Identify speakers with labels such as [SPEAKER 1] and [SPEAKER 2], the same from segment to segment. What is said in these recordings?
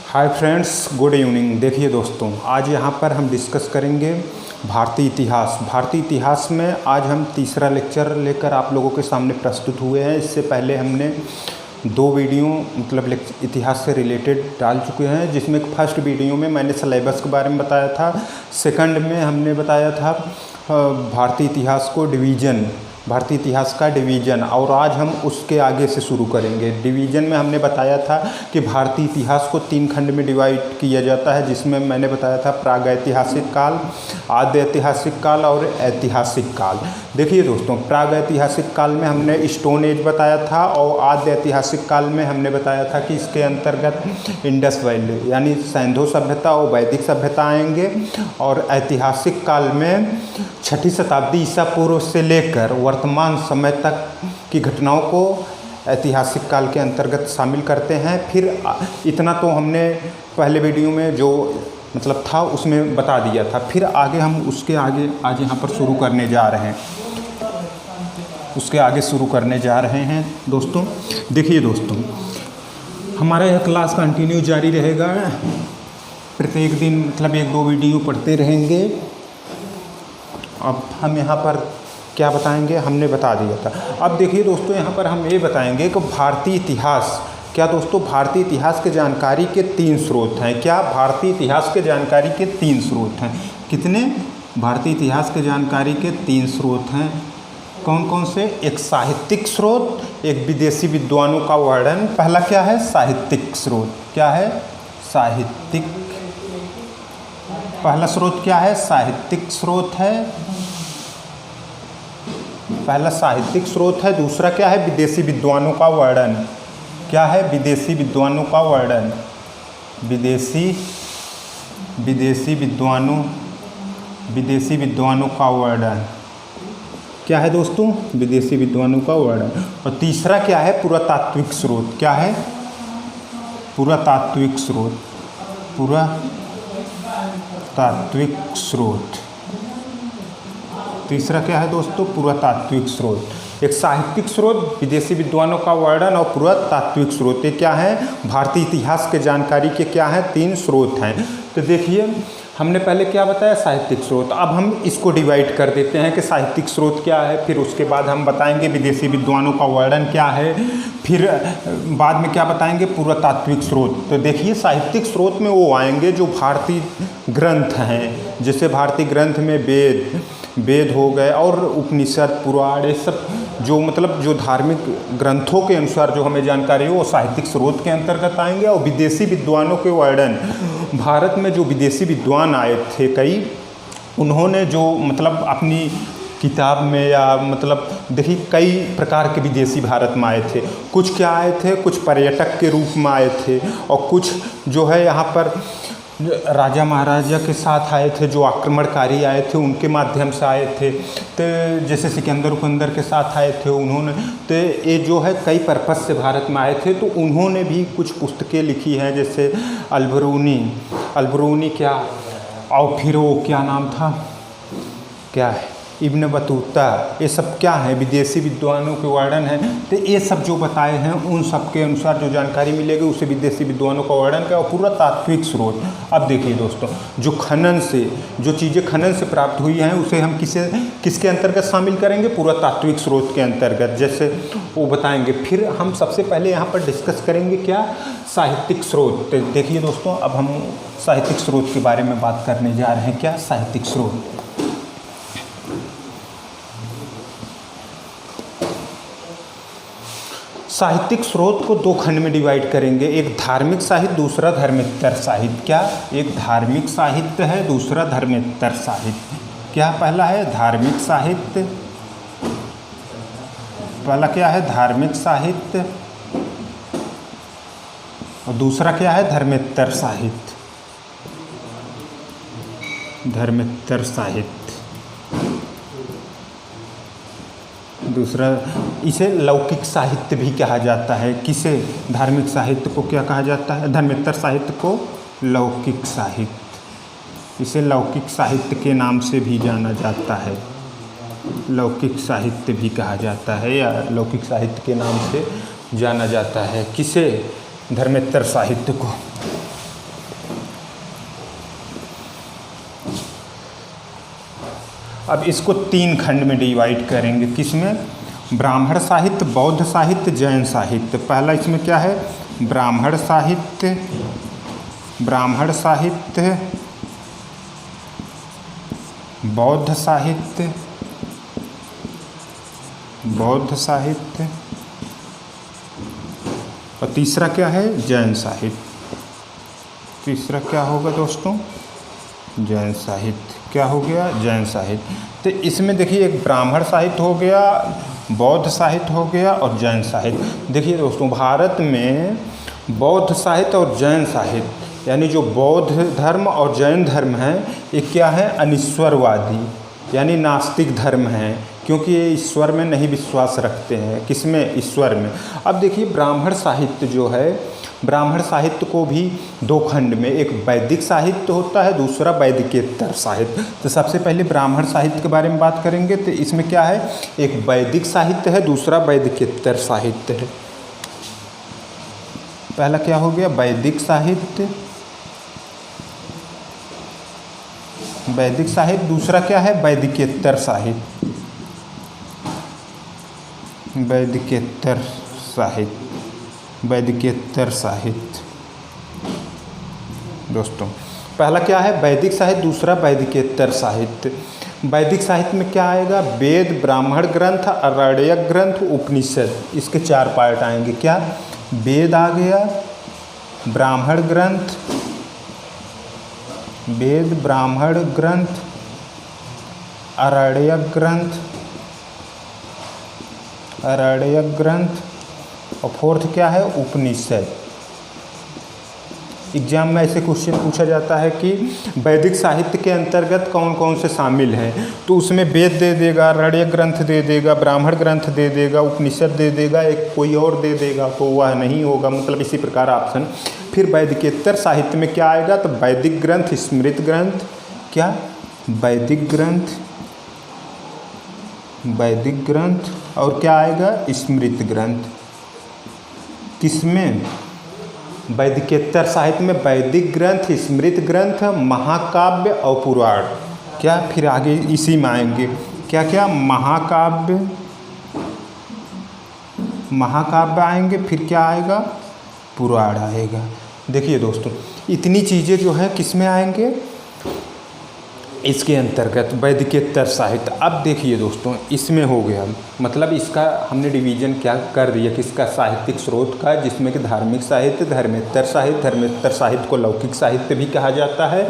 [SPEAKER 1] Hi friends, good evening. देखिए दोस्तों, आज यहाँ पर हम डिस्कस करेंगे भारतीय इतिहास। भारतीय इतिहास में आज हम तीसरा लेक्चर लेकर आप लोगों के सामने प्रस्तुत हुए हैं। इससे पहले हमने 2 वीडियो मतलब इतिहास से रिलेटेड डाल चुके हैं, जिसमें फर्स्ट वीडियो में मैंने सिलेबस के बारे में बताया था, सेकंड में हमने बताया था भारतीय इतिहास को डिवीज़न, भारतीय इतिहास का डिवीज़न, और आज हम उसके आगे से शुरू करेंगे। डिवीज़न में हमने बताया था कि भारतीय इतिहास को 3 खंड में डिवाइड किया जाता है, जिसमें मैंने बताया था प्रागैतिहासिक काल, आद्य ऐतिहासिक काल और ऐतिहासिक काल। देखिए दोस्तों, प्रागैतिहासिक काल में हमने स्टोन एज बताया था और आद्य ऐतिहासिक काल में हमने बताया था कि इसके अंतर्गत इंडस वैली यानी सिंधु सभ्यता और वैदिक सभ्यता आएंगे, और ऐतिहासिक काल में 6ठी शताब्दी ईसा पूर्व से लेकर वर्तमान समय तक की घटनाओं को ऐतिहासिक काल के अंतर्गत शामिल करते हैं। फिर इतना तो हमने पहले वीडियो में जो मतलब था उसमें बता दिया था। फिर आगे हम उसके आगे आज यहाँ पर शुरू करने जा रहे हैं, उसके आगे शुरू करने जा रहे हैं। दोस्तों देखिए दोस्तों, हमारा यह क्लास कंटिन्यू जारी रहेगा। प्रत्येक दिन मतलब 1-2 वीडियो पढ़ते रहेंगे। अब हम यहाँ पर क्या बताएंगे, हमने बता दिया था। अब देखिए दोस्तों, यहाँ पर हम ये बताएंगे कि भारतीय इतिहास क्या दोस्तों, भारतीय इतिहास के जानकारी के 3 स्रोत हैं। क्या भारतीय इतिहास के जानकारी के 3 स्रोत हैं? कितने? भारतीय इतिहास के जानकारी के 3 स्रोत हैं। कौन कौन से? एक साहित्यिक स्रोत, एक विदेशी विद्वानों का वर्णन। पहला क्या है? साहित्यिक स्रोत। क्या है? साहित्यिक। पहला स्रोत क्या है? साहित्यिक स्रोत है। पहला साहित्यिक स्रोत है। दूसरा क्या है? विदेशी विद्वानों का वर्णन। क्या है? विदेशी विद्वानों का वर्णन। विदेशी विद्वानों का वर्णन। क्या है दोस्तों? विदेशी विद्वानों का वर्णन। और तीसरा क्या है? पुरातात्विक स्रोत। क्या है? पुरातात्विक स्रोत। पुरातात्विक स्रोत। तीसरा क्या है दोस्तों? पुरातात्विक स्रोत। एक साहित्यिक स्रोत, विदेशी विद्वानों का वर्णन और पुरातात्विक स्रोत। ये क्या है? भारतीय इतिहास के जानकारी के क्या हैं? 3 स्रोत हैं। तो देखिए, हमने पहले क्या बताया? साहित्यिक स्रोत। अब हम इसको डिवाइड कर देते हैं कि साहित्यिक स्रोत क्या है, फिर उसके बाद हम बताएंगे विदेशी विद्वानों का वर्णन क्या है, फिर बाद में क्या बताएंगे? पुरातात्विक स्रोत। तो देखिए, साहित्यिक स्रोत में वो आएंगे जो भारतीय ग्रंथ हैं, जैसे भारतीय ग्रंथ में वेद हो गए और उपनिषद, पुराण, ये सब जो मतलब जो धार्मिक ग्रंथों के अनुसार जो हमें जानकारी हो वो साहित्यिक स्रोत के अंतर्गत आएंगे। और विदेशी विद्वानों के वर्णन, भारत में जो विदेशी विद्वान आए थे कई, उन्होंने जो मतलब अपनी किताब में या मतलब देखिए कई प्रकार के विदेशी भारत में आए थे। कुछ क्या आए थे? कुछ पर्यटक के रूप में आए थे, और कुछ जो है यहाँ पर राजा महाराजा के साथ आए थे, जो आक्रमणकारी आए थे उनके माध्यम से आए थे। तो जैसे सिकंदर के साथ आए थे उन्होंने, तो ये जो है कई पर्पस से भारत में आए थे। तो उन्होंने भी कुछ पुस्तकें लिखी हैं, जैसे अलबरूनी क्या, और फिर वो क्या नाम था, क्या है, इब्न बतूता, ये सब क्या है? विदेशी विद्वानों के वर्णन है। तो ये सब जो बताए हैं उन सब के अनुसार जो जानकारी मिलेगी उसे विदेशी विद्वानों का वर्णन का। और पूरा तात्विक स्रोत। अब देखिए दोस्तों, जो चीज़ें खनन से प्राप्त हुई हैं उसे हम किसके अंतर्गत शामिल करेंगे? पूरा तात्विक स्रोत के अंतर्गत, जैसे वो बताएंगे। फिर हम सबसे पहले यहाँ पर डिस्कस करेंगे क्या? साहित्यिक स्रोत। तो देखिए दोस्तों, अब हम साहित्यिक स्रोत के बारे में बात करने जा रहे हैं। क्या? साहित्यिक स्रोत। साहित्यिक स्रोत को 2 खंड में डिवाइड करेंगे, एक धार्मिक साहित्य, दूसरा धर्मेतर साहित्य। क्या? एक धार्मिक साहित्य है, दूसरा धर्मेतर साहित्य। क्या? पहला है धार्मिक साहित्य। पहला क्या है? धार्मिक साहित्य। और दूसरा क्या है? धर्मेतर साहित्य। धर्मेतर साहित्य। दूसरा, इसे लौकिक साहित्य भी कहा जाता है। किसे? धार्मिक साहित्य को क्या कहा जाता है? धर्मेतर साहित्य को लौकिक साहित्य। इसे लौकिक साहित्य के नाम से भी जाना जाता है। लौकिक साहित्य भी कहा जाता है या लौकिक साहित्य के नाम से जाना जाता है। किसे? धर्मेतर साहित्य को। अब इसको 3 खंड में डिवाइड करेंगे। किसमें? ब्राह्मण साहित्य, बौद्ध साहित्य, जैन साहित्य। पहला इसमें क्या है? ब्राह्मण साहित्य, ब्राह्मण साहित्य, बौद्ध साहित्य, बौद्ध साहित्य, और तीसरा क्या है? जैन साहित्य। तीसरा क्या होगा दोस्तों? जैन साहित्य। क्या हो गया? जैन साहित्य। तो इसमें देखिए एक ब्राह्मण साहित्य हो गया, बौद्ध साहित्य हो गया और जैन साहित्य। देखिए दोस्तों, भारत में बौद्ध साहित्य और जैन साहित्य यानी जो बौद्ध धर्म और जैन धर्म है ये क्या है? अनिश्वरवादी यानी नास्तिक धर्म है, क्योंकि ये ईश्वर में नहीं विश्वास रखते हैं। किसमें? ईश्वर में। अब देखिए ब्राह्मण साहित्य जो है, ब्राह्मण साहित्य को भी 2 खंड में, एक वैदिक साहित्य होता है, दूसरा वैदिकेतर साहित्य। तो सबसे पहले ब्राह्मण साहित्य के बारे में बात करेंगे। तो इसमें क्या है? एक वैदिक साहित्य है, दूसरा वैदिकेतर साहित्य है। पहला क्या हो गया? वैदिक साहित्य, वैदिक साहित्य। दूसरा क्या है? वैदिकेतर साहित्य, वैदिकेतर साहित्य, वैदिकेतर साहित्य। दोस्तों पहला क्या है? वैदिक साहित्य, दूसरा वैदिकेतर साहित्य। वैदिक साहित्य में क्या आएगा? वेद, ब्राह्मण ग्रंथ, आरण्यक ग्रंथ, उपनिषद। इसके 4 पार्ट आएंगे। क्या? वेद आ गया, ब्राह्मण ग्रंथ, वेद ब्राह्मण ग्रंथ, आरण्यक ग्रंथ, आरण्यक ग्रंथ, और फोर्थ क्या है? उपनिषद। एग्जाम में ऐसे क्वेश्चन पूछा जाता है कि वैदिक साहित्य के अंतर्गत कौन कौन से शामिल हैं, तो उसमें वेद दे देगा, आरण्यक ग्रंथ दे देगा, ब्राह्मण ग्रंथ दे देगा, उपनिषद दे देगा, एक कोई और दे देगा तो वह नहीं होगा, मतलब इसी प्रकार ऑप्शन। फिर वैदिकेतर साहित्य में क्या आएगा? तो वैदिक ग्रंथ, स्मृत ग्रंथ। क्या? वैदिक ग्रंथ, वैदिक ग्रंथ, और क्या आएगा? स्मृत ग्रंथ। किसमें? वैदिकेतर साहित्य में वैदिक ग्रंथ, स्मृत ग्रंथ, महाकाव्य और पुराण। क्या? फिर आगे इसी में आएंगे क्या क्या? महाकाव्य, महाकाव्य आएंगे, फिर क्या आएगा? पुराण आएगा। देखिए दोस्तों, इतनी चीज़ें जो है किस में आएंगे? इसके अंतर्गत वैदिकेतर साहित्य। अब देखिए दोस्तों, इसमें हो गया, मतलब इसका हमने डिवीज़न क्या कर दिया किसका? साहित्यिक स्रोत का, जिसमें कि धार्मिक साहित्य, धर्मेतर साहित्य, धर्मेतर साहित्य को लौकिक साहित्य भी कहा जाता है,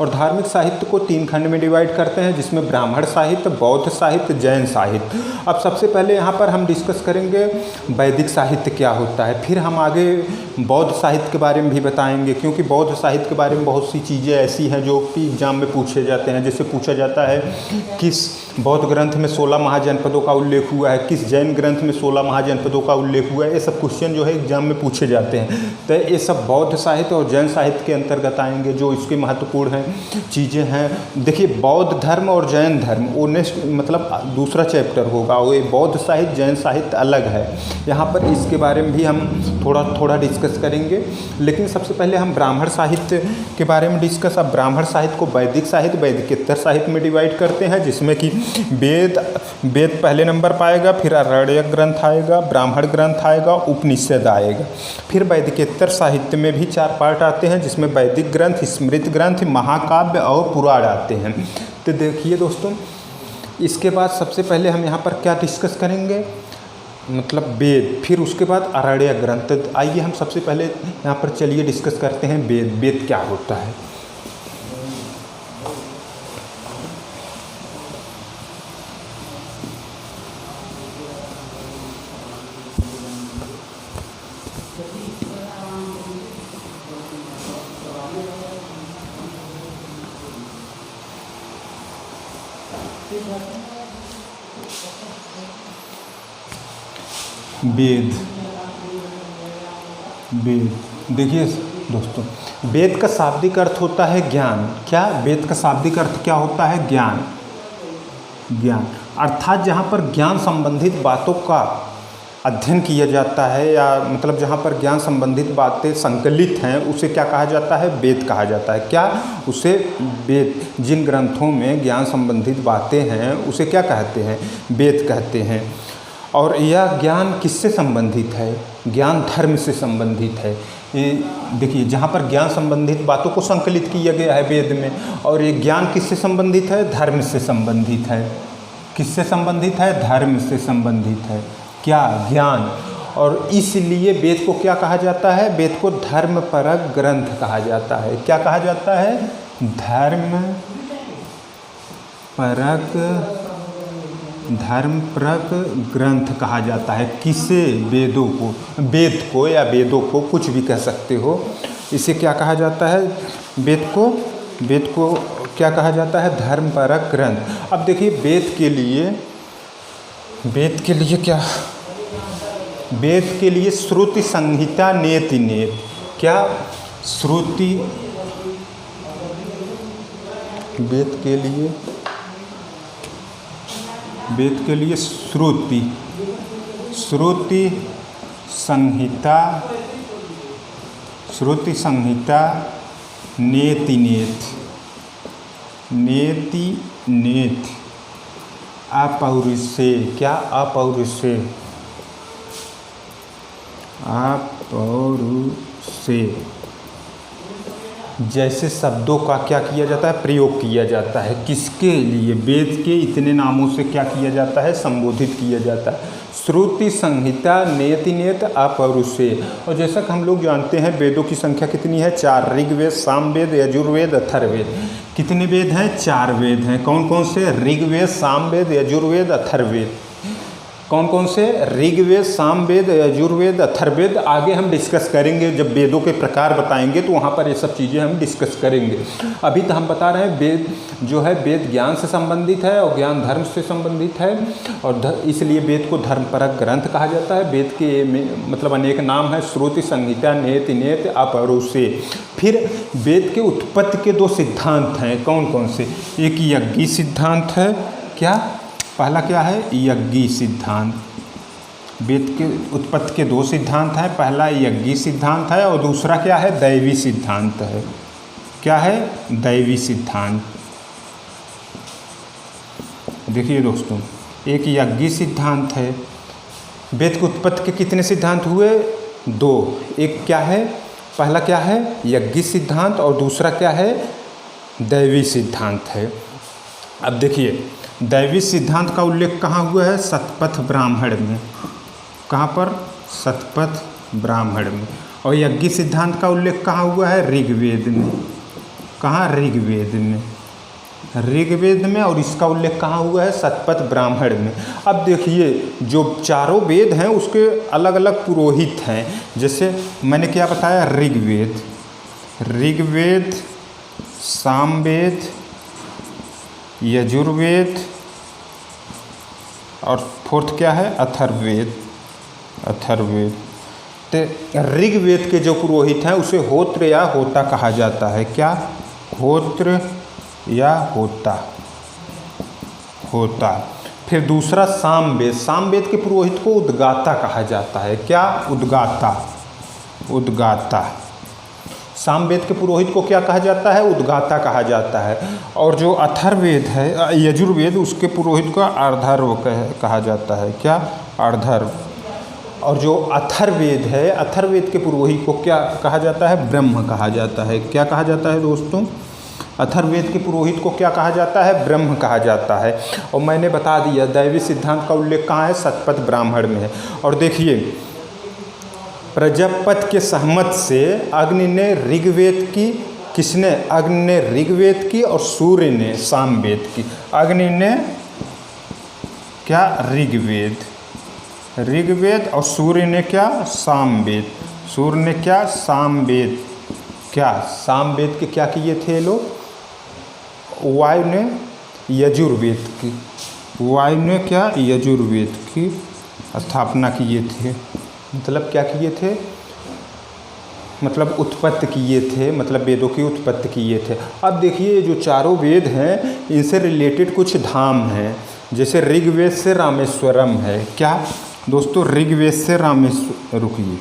[SPEAKER 1] और धार्मिक साहित्य को 3 खंड में डिवाइड करते हैं, जिसमें ब्राह्मण साहित्य, बौद्ध साहित्य, जैन साहित्य। अब सबसे पहले यहाँ पर हम डिस्कस करेंगे वैदिक साहित्य क्या होता है, फिर हम आगे बौद्ध साहित्य के बारे में भी बताएंगे, क्योंकि बौद्ध साहित्य के बारे में बहुत सी चीज़ें ऐसी हैं जो कि एग्जाम में पूछे जाते हैं। जैसे पूछा जाता है किस बौद्ध ग्रंथ में 16 महाजनपदों का उल्लेख हुआ है, किस जैन ग्रंथ में 16 महाजनपदों का उल्लेख हुआ है, ये सब क्वेश्चन जो है एग्जाम में पूछे जाते हैं। तो ये सब बौद्ध साहित्य और जैन साहित्य के अंतर्गत आएंगे, जो इसके महत्वपूर्ण हैं चीज़ें हैं। देखिए बौद्ध धर्म और जैन धर्म वो नेक्स्ट मतलब दूसरा चैप्टर होगा, वो बौद्ध साहित्य जैन साहित्य अलग है। यहाँ पर इसके बारे में भी हम थोड़ा डिस्कस करेंगे, लेकिन सबसे पहले हम ब्राह्मण साहित्य के बारे में डिस्कस। अब ब्राह्मण साहित्य को वैदिक साहित्य, वैदिकेतर साहित्य में डिवाइड करते हैं, जिसमें कि वेद पहले नंबर पाएगा, फिर आरण्यक ग्रंथ आएगा, ब्राह्मण ग्रंथ आएगा, उपनिषद आएगा। फिर वैदिकेतर साहित्य में भी 4 पार्ट आते हैं, जिसमें वैदिक ग्रंथ, स्मृत ग्रंथ, महाकाव्य और पुराण आते हैं। तो देखिए दोस्तों, इसके बाद सबसे पहले हम यहाँ पर क्या डिस्कस करेंगे, मतलब वेद, फिर उसके बाद आरण्यक ग्रंथ। तो आइए हम सबसे पहले यहाँ पर चलिए डिस्कस करते हैं वेद। वेद क्या होता है? वेद, वेद देखिए दोस्तों, वेद का शाब्दिक अर्थ होता है ज्ञान। क्या? वेद का शाब्दिक अर्थ क्या होता है? ज्ञान, ज्ञान। अर्थात जहाँ पर ज्ञान संबंधित बातों का अध्ययन किया जाता है, या मतलब जहाँ पर ज्ञान संबंधित बातें संकलित हैं, उसे क्या कहा जाता है? वेद कहा जाता है। क्या? उसे वेद। जिन ग्रंथों में ज्ञान संबंधित बातें हैं उसे क्या कहते हैं? वेद कहते हैं। और यह ज्ञान किससे संबंधित है? ज्ञान धर्म से संबंधित है। ये देखिए, जहाँ पर ज्ञान संबंधित बातों को संकलित किया गया है वेद में, और ये ज्ञान किससे संबंधित है? धर्म से संबंधित है। किससे संबंधित है? धर्म से संबंधित है। क्या? ज्ञान। और इसलिए वेद को क्या कहा जाता है? वेद को धर्मपरक ग्रंथ कहा जाता है। क्या कहा जाता है? धर्मपरक ग्रंथ कहा जाता है। किसे? वेदों को। वेद को या वेदों को, कुछ भी कह सकते हो। इसे क्या कहा जाता है? वेद को क्या कहा जाता है? धर्मपरक ग्रंथ। अब देखिए, वेद के लिए श्रुति संहिता नेति नेत। क्या? श्रुति, वेद के लिए श्रुति संहिता नेति नेत अपौरुषे। क्या? अपौरुषे जैसे शब्दों का क्या किया जाता है? प्रयोग किया जाता है। किसके लिए? वेद के इतने नामों से क्या किया जाता है? संबोधित किया जाता है। श्रुति संहिता नेति नेत अपौरुषे। और जैसा कि हम लोग जानते हैं, वेदों की संख्या कितनी है? 4। ऋग्वेद, सामवेद, यजुर्वेद, अथर्ववेद। कितने वेद हैं? 4 वेद हैं। कौन कौन से? ऋग्वेद, सामवेद, यजुर्वेद, अथर्ववेद। कौन कौन से? ऋग्वेद, सामवेद, यजुर्वेद, अथर्ववेद। आगे हम डिस्कस करेंगे, जब वेदों के प्रकार बताएंगे तो वहाँ पर ये सब चीज़ें हम डिस्कस करेंगे। अभी तो हम बता रहे हैं वेद जो है, वेद ज्ञान से संबंधित है और ज्ञान धर्म से संबंधित है, और इसलिए वेद को धर्मपरक ग्रंथ कहा जाता है। वेद के मतलब अनेक नाम है: श्रुति संहिता नेति नेत अपौरुषे। फिर वेद के उत्पत्ति के 2 सिद्धांत हैं। कौन कौन से? एक यज्ञी सिद्धांत है। क्या? पहला क्या है? यज्ञी सिद्धांत। वेद के उत्पत्ति के 2 सिद्धांत हैं। पहला यज्ञी सिद्धांत है और दूसरा क्या है? दैवी सिद्धांत है। क्या है? दैवी सिद्धांत। देखिए दोस्तों, एक यज्ञी सिद्धांत है। वेद की उत्पत्ति के कितने सिद्धांत हुए? 2। एक क्या है? पहला क्या है? यज्ञी सिद्धांत, और दूसरा क्या है? दैवी सिद्धांत है। अब देखिए, दैवी सिद्धांत का उल्लेख कहाँ हुआ है? शतपथ ब्राह्मण में। कहाँ पर? शतपथ ब्राह्मण में। और यज्ञी सिद्धांत का उल्लेख कहाँ हुआ है? ऋग्वेद में। कहाँ? ऋग्वेद में। और इसका उल्लेख कहाँ हुआ है? शतपथ ब्राह्मण में। अब देखिए, जो चारों वेद हैं उसके अलग अलग पुरोहित हैं। जैसे मैंने क्या बताया? ऋग्वेद, सामवेद, यजुर्वेद, और 4th क्या है? अथर्ववेद। तो ऋग्वेद के जो पुरोहित हैं उसे होत्र या होता कहा जाता है। क्या? होत्र या होता। फिर दूसरा सामवेद के पुरोहित को उद्गाता कहा जाता है। क्या? उद्गाता। सामवेद के पुरोहित को क्या कहा जाता है? उद्गाता कहा जाता है। और जो अथर्ववेद है, यजुर्वेद, उसके पुरोहित को अर्धर्व कहा जाता है। क्या? अर्धर्व। और जो अथर्ववेद है, अथर्ववेद के पुरोहित को क्या कहा जाता है? ब्रह्म कहा जाता है। क्या कहा जाता है दोस्तों? अथर्ववेद के पुरोहित को क्या कहा जाता है? ब्रह्म कहा जाता है। और मैंने बता दिया, दैवी सिद्धांत का उल्लेख कहाँ है? शतपथ ब्राह्मण में है। और देखिए, प्रजापति के सहमत से अग्नि ने ऋग्वेद की, किसने? अग्नि ने ऋग्वेद की और सूर्य ने सामवेद की। अग्नि ने क्या? ऋग्वेद और सूर्य ने क्या? सामवेद। सूर्य ने क्या? सामवेद। क्या? सामवेद के क्या किए थे लोग? वायु ने यजुर्वेद की। वायु ने क्या? यजुर्वेद की स्थापना किए थे। मतलब क्या किए थे? मतलब उत्पत्ति किए थे, मतलब वेदों की उत्पत्ति किए थे। अब देखिए, जो चारों वेद हैं इनसे रिलेटेड कुछ धाम हैं। जैसे ऋग्वेद से रामेश्वरम है, क्या दोस्तों, ऋग्वेद से रुकिए,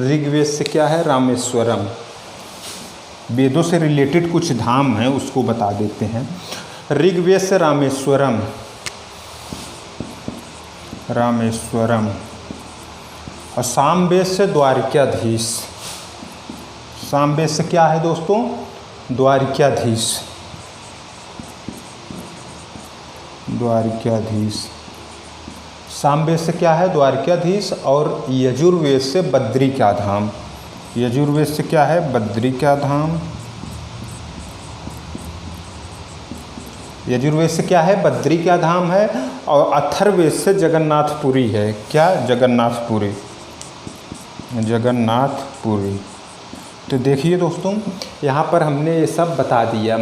[SPEAKER 1] ऋग्वेद से क्या है, रामेश्वरम। वेदों से रिलेटेड कुछ धाम हैं उसको बता देते हैं। ऋग्वेद से रामेश्वरम, रामेश्वरम। और सामवेद से द्वारिकाधीश, सामवेद से क्या है दोस्तों, द्वारिकाधीश, द्वारिकाधीश। सामवेद से क्या है, द्वारिकाधीश। और यजुर्वेद से बद्रिका धाम, यजुर्वेद से क्या है, बद्रिका धाम। यजुर्वेद से क्या है, बद्रिका धाम है। और अथर्ववेद से जगन्नाथपुरी है, क्या, जगन्नाथपुरी, जगन्नाथपुरी। तो देखिए दोस्तों, यहाँ पर हमने ये सब बता दिया।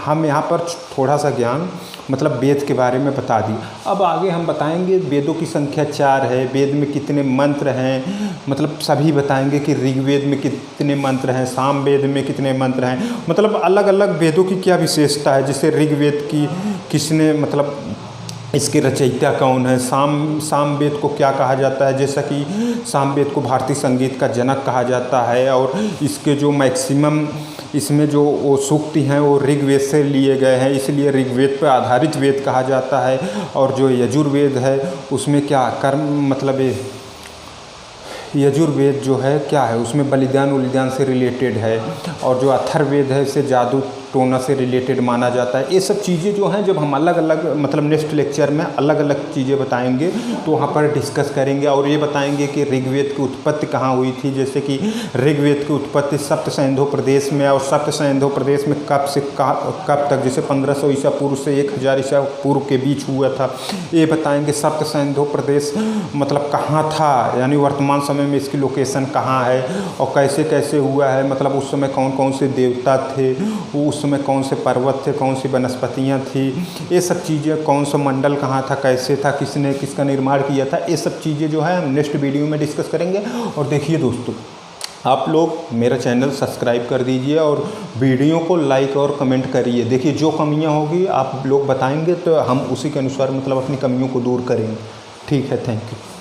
[SPEAKER 1] हम यहाँ पर थोड़ा सा ज्ञान मतलब वेद के बारे में बता दिया। अब आगे हम बताएंगे वेदों की संख्या 4 है, वेद में कितने मंत्र हैं, मतलब सभी बताएंगे कि ऋग्वेद में कितने मंत्र हैं, सामवेद में कितने मंत्र हैं, मतलब अलग अलग वेदों की क्या विशेषता है। जैसे ऋग्वेद की किसने मतलब इसके रचयिता कौन है, सामवेद को क्या कहा जाता है, जैसा कि सामवेद को भारतीय संगीत का जनक कहा जाता है। और इसके जो मैक्सिमम इसमें जो वो सूक्ति हैं वो ऋग्वेद से लिए गए हैं, इसलिए ऋग्वेद पर आधारित वेद कहा जाता है। और जो यजुर्वेद है उसमें क्या कर्म मतलब यजुर्वेद जो है क्या है, उसमें बलिदान उलिदान से रिलेटेड है। और जो अथर्ववेद है इसे जादू टोना से रिलेटेड माना जाता है। ये सब चीज़ें जो हैं जब हम अलग अलग मतलब नेक्स्ट लेक्चर में अलग अलग चीज़ें बताएंगे तो वहाँ पर डिस्कस करेंगे। और ये बताएंगे कि ऋग्वेद की उत्पत्ति कहाँ हुई थी, जैसे कि ऋग्वेद की उत्पत्ति सप्त सिंधु प्रदेश में, और सप्त सिंधु प्रदेश में कब से कब तक, जैसे 1500 ईसा पूर्व से 1000 ईसा पूर्व के बीच हुआ था, ये बताएंगे। सप्त सिंधु प्रदेश मतलब कहाँ था, यानी वर्तमान समय में इसकी लोकेशन कहाँ है और कैसे कैसे हुआ है, मतलब उस समय कौन कौन से देवता थे, उस समय कौन से पर्वत थे, कौन सी वनस्पतियाँ थी, ये सब चीज़ें, कौन सा मंडल कहाँ था, कैसे था, किसने किसका निर्माण किया था, ये सब चीज़ें जो है हम नेक्स्ट वीडियो में डिस्कस करेंगे। और देखिए दोस्तों, आप लोग मेरा चैनल सब्सक्राइब कर दीजिए और वीडियो को लाइक और कमेंट करिए। देखिए जो कमियां होगी आप लोग बताएंगे तो हम उसी के अनुसार मतलब अपनी कमियों को दूर करेंगे। ठीक है, थैंक यू।